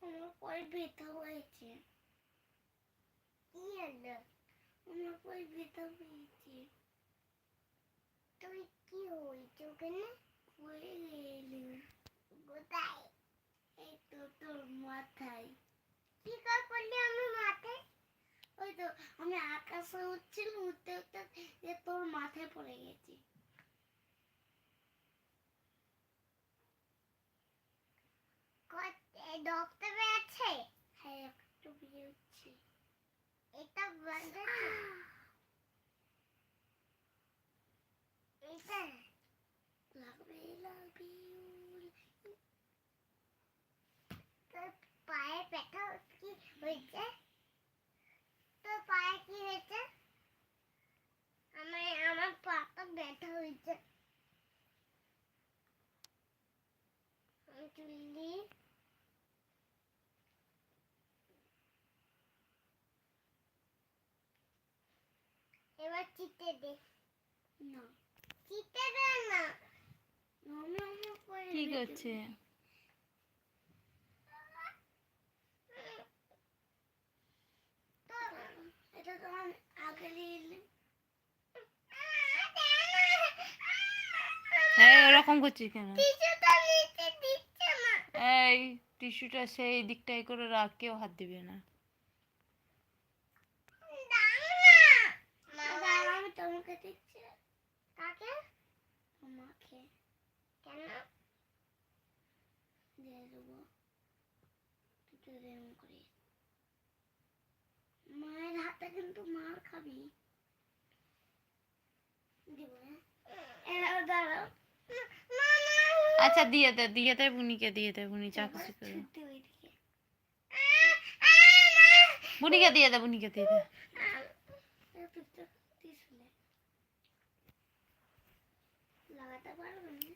আমার পায়ে ব্যথা হয়েছে। কি হলো? আমার পায়ে ব্যথা হয়েছে। তুই কি হয়েছে ওখানে? পড়ে গেলি। কোথায়? এই তো তোর মাথায়। কি করে পড়লি আমার মাথায়? ওই তো আমি আকাশে উঠছিলাম, উঠতে উঠতে তোর মাথায় পড়ে গেছি। রক্ত বেরোচ্ছে? হ্যাঁ, একটু বেরোচ্ছে। এটা বন্ধ আছে? এটা লাগবে লাগবে। তোর পায়ে ব্যথা কি হয়েছে? তোর পায়ে কি হয়েছে? আমার পাটা ব্যথা হয়েছে। চুল্লি এবার চিতে দে। না, চিতে দে না। কি করছে? এটা তো আমি আগে নিলাম। এই ওরকম করছিস কেন? টিস্যুটা নিতে দিচ্ছে না। এই টিস্যুটা সেই দিকটাই করে রাখ, কেউ হাত দিবে না। আমি তোমাকে দিচ্ছি। কাকে? তোমাকে। কেন? দিয়ে দেবো। তুই তো এরকম করিস। মায়ের হাতে কিন্তু মার খাবি। দিব হ্যাঁ, দাঁড়াও। আচ্ছা দিয়ে দে বুনিকে, দিয়ে দে, বুনি চা খুশি করে। বুনিকে দিয়ে দে, বুনিকে দিয়ে দে। লাগাতে পারবেন?